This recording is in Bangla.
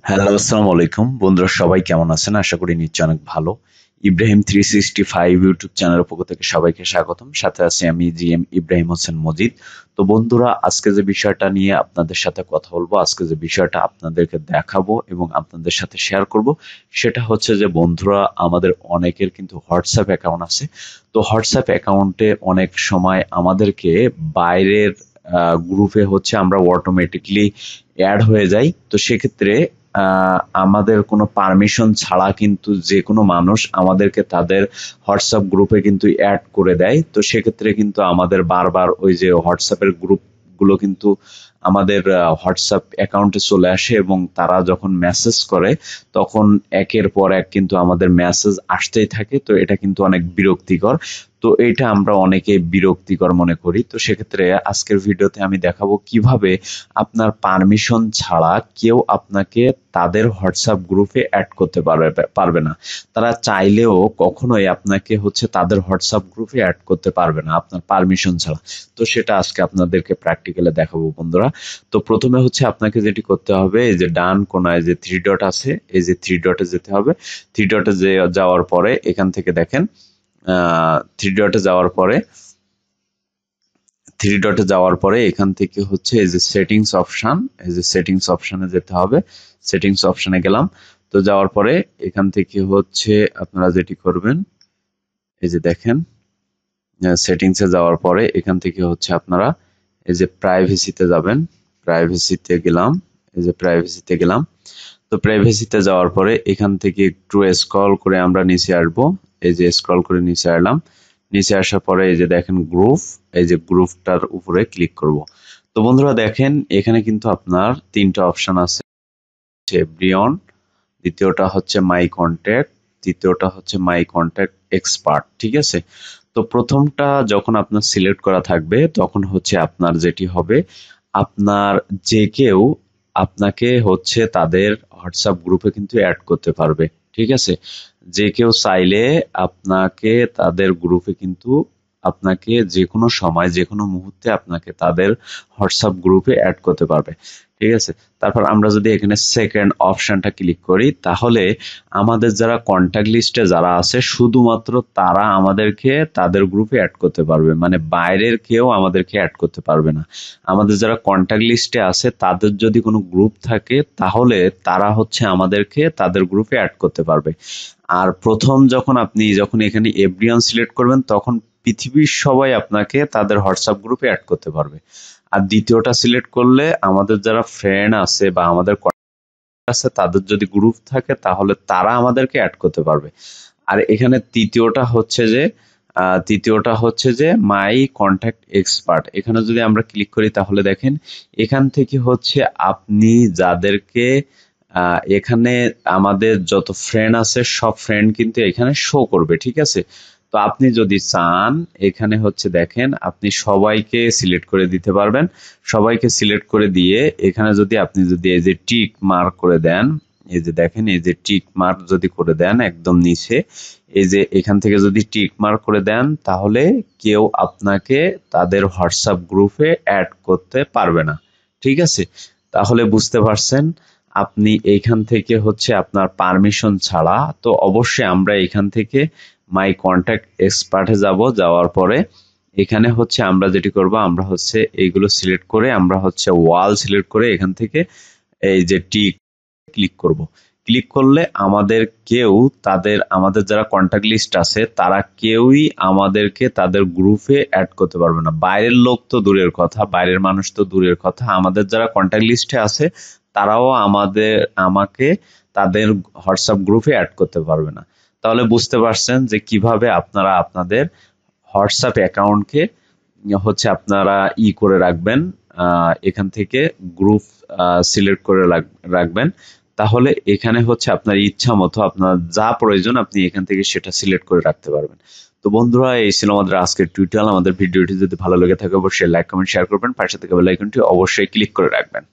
হ্যালো, আসসালামু আলাইকুম বন্ধুরা, সবাই কেমন আছেন? আশা করি নিশ্চয়ই অনেক ভালো। ইব্রাহিম 365 ইউটিউব চ্যানেলের পক্ষ থেকে সবাইকে স্বাগতম। সাথে আছি আমি জিএম ইব্রাহিম হোসেন মজিদ। তো বন্ধুরা, আজকে যে বিষয়টা নিয়ে আপনাদের সাথে কথা বলবো, আজকে যে বিষয়টা আপনাদেরকে দেখাবো এবং আপনাদের সাথে শেয়ার করব, সেটা হচ্ছে যে বন্ধুরা, আমাদের অনেকের কিন্তু হোয়াটসঅ্যাপ অ্যাকাউন্ট আছে। তো হোয়াটসঅ্যাপ অ্যাকাউন্টে অনেক সময় আমাদেরকে বাইরের গ্রুপে হচ্ছে আমরা অটোমেটিকলি অ্যাড হয়ে যাই। তো সেক্ষেত্রে আমাদের কোনো পারমিশন ছাড়া কিন্তু যে কোনো মানুষ আমাদেরকে তাদের হোয়াটসঅ্যাপ গ্রুপে কিন্তু অ্যাড করে দেয়। তো সেক্ষেত্রে কিন্তু আমাদের বারবার ওই যে হোয়াটসঅ্যাপের গ্রুপগুলো কিন্তু আমাদের হোয়াটসঅ্যাপ অ্যাকাউন্টে চলে আসে এবং তারা যখন মেসেজ করে তখন একের পর এক কিন্তু আমাদের মেসেজ আসতেই থাকে। তো এটা কিন্তু অনেক বিরক্তিকর। তো এটা আমরা অনেকে বিরক্তিকর মনে করি। তো সেক্ষেত্রে আজকের ভিডিওতে আমি দেখাবো কিভাবে আপনার পারমিশন ছাড়া কেউ আপনাকে তাদের হোয়াটসঅ্যাপ গ্রুপে অ্যাড করতে পারবে না। তারা চাইলেও কখনোই আপনাকে হচ্ছে তাদের হোয়াটসঅ্যাপ গ্রুপে অ্যাড করতে পারবে না আপনার পারমিশন ছাড়া। তো সেটা আজকে আপনাদেরকে প্র্যাকটিক্যালে দেখাবো বন্ধুরা। তো প্রথমে হচ্ছে আপনাকে যেটি করতে হবে, এই যে ডান কোনায় যে থ্রি ডট আছে, এই যে থ্রি ডটে যেতে হবে। থ্রি ডটে যাওয়ার পরে এখান থেকে দেখেন, থ্রি ডটে যাওয়ার পরে এখান থেকে হচ্ছে এই যে সেটিংস অপশন, এই যে সেটিংস অপশনে যেতে হবে। সেটিংস অপশনে গেলাম। তো যাওয়ার পরে এখান থেকে হচ্ছে আপনারা যেটি করবেন, এই যে দেখেন, সেটিংসে যাওয়ার পরে এখান থেকে হচ্ছে আপনারা এই যে প্রাইভেসিতে যাবেন। প্রাইভেসিতে গেলাম, এই যে প্রাইভেসিতে গেলাম। তো প্রাইভেসিতে যাওয়ার পরে এখান থেকে একটু স্ক্রল করে আমরা নিচে আসবো। এই যে স্ক্রল করে নিচে আসলাম। নিচে আসার পরে এই যে দেখেন গ্রুপ, এই যে গ্রুপটার উপরে ক্লিক করব। তো বন্ধুরা দেখেন, এখানে কিন্তু আপনার তিনটা অপশন আছে। এভরিওয়ান, দ্বিতীয়টা হচ্ছে মাই কন্ট্যাক্ট, তৃতীয়টা হচ্ছে মাই কন্ট্যাক্ট এক্সপার্ট। ঠিক আছে। তো প্রথমটা যখন আপনার সিলেক্ট করা থাকবে তখন হচ্ছে আপনার যেটি হবে, আপনার যে কেউ আপনাকে হচ্ছে তাদের হোয়াটসঅ্যাপ গ্রুপে কিন্তু অ্যাড করতে পারবে। ঠিক আছে। যে কেউ চাইলে আপনাকে তাদের গ্রুপে কিন্তু আপনাকে যে কোনো সময় যে কোনো মুহূর্তে আপনাকে তাদের হোয়াটসঅ্যাপ গ্রুপে অ্যাড করতে পারবে। ঠিক আছে। তারপর আমরা যদি এখানে সেকেন্ড অপশনটা ক্লিক করি, তাহলে আমাদের যারা কন্ট্যাক্ট লিস্টে যারা আছে শুধুমাত্র তারা আমাদেরকে তাদের গ্রুপে অ্যাড করতে পারবে, মানে বাইরের কেউ আমাদেরকে অ্যাড করতে পারবে না। আমাদের যারা কন্ট্যাক্ট লিস্টে আছে তাদের যদি কোনো গ্রুপ থাকে তাহলে তারা হচ্ছে আমাদেরকে তাদের গ্রুপে অ্যাড করতে পারবে। আর প্রথম যখন এখানে এভরিওয়ান সিলেক্ট করবেন তখন পৃথিবীর সবাই আপনাকে তাদের হোয়াটসঅ্যাপ গ্রুপে অ্যাড করতে পারবে। আর দ্বিতীয়টা সিলেক্ট করলে আমাদের যারা ফ্রেন্ড আছে বা আমাদের আছে তাদের যদি গ্রুপ থাকে তাহলে তারা আমাদেরকে অ্যাড করতে পারবে। আর এখানে তৃতীয়টা হচ্ছে যে মাই কন্ট্যাক্ট এক্সপার্ট। এখানে যদি আমরা ক্লিক করি তাহলে দেখেন, এখান থেকে হচ্ছে আপনি যাদেরকে এখানে আমাদের যত ফ্রেন্ড আছে সব ফ্রেন্ড কিন্তু এখানে শো করবে। ঠিক আছে। তো আপনি যদি চান এখানে হচ্ছে দেখেন, আপনি সবাইকে সিলেক্ট করে দিতে পারবেন। সবাইকে সিলেক্ট করে দিয়ে এখানে আপনি যদি এই যে টিক মার্ক করে দেন, এই যে দেখেন, এই যে টিক মার্ক যদি করে দেন একদম নিচে, এই যে এখান থেকে যদি টিক মার্ক করে দেন তাহলে কেউ আপনাকে তাদের হোয়াটসঅ্যাপ গ্রুপে অ্যাড করতে পারবে না। ঠিক আছে। তাহলে বুঝতে পারছেন, আপনি এইখান থেকে হচ্ছে আপনার পারমিশন ছাড়া, তো অবশ্যই আমরা এখান থেকে মাই কন্ট্যাক্ট এক্সপার্টে যাওয়ার পরে এখানে হচ্ছে আমরা যেটি করব, আমরা হচ্ছে এইগুলো সিলেক্ট করে আমরা হচ্ছে ওয়াল সিলেক্ট করে এখান থেকে এই যে টিক ক্লিক করব। ক্লিক করলে আমাদের যারা কন্ট্যাক্ট লিস্ট আছে তারা কেউই আমাদেরকে তাদের গ্রুপে অ্যাড করতে পারবে না। বাইরের লোক তো দূরের কথা, বাইরের মানুষ তো দূরের কথা, আমাদের যারা কন্ট্যাক্ট লিস্টে আছে তারাও আমাকে তাদের হোয়াটসঅ্যাপ গ্রুপে অ্যাড করতে পারবে না। তাহলে বুঝতে পারছেন যে কিভাবে আপনারা আপনাদের হোয়াটসঅ্যাপ অ্যাকাউন্টকে হচ্ছে আপনারা করে রাখবেন, এখান থেকে গ্রুপ সিলেক্ট করে রাখবেন। তাহলে এখানে হচ্ছে আপনার ইচ্ছা মতো আপনার যা প্রয়োজন আপনি এখান থেকে সেটা সিলেক্ট করে রাখতে পারবেন। তো বন্ধুরা, এই ছিল আমাদের আজকের টিউটোরিয়াল। আমাদের ভিডিওটি যদি ভালো লেগে থাকে অবশ্যই লাইক কমেন্ট শেয়ার করবেন, পাশে থেকে বেল আইকনটি অবশ্যই ক্লিক করে রাখবেন।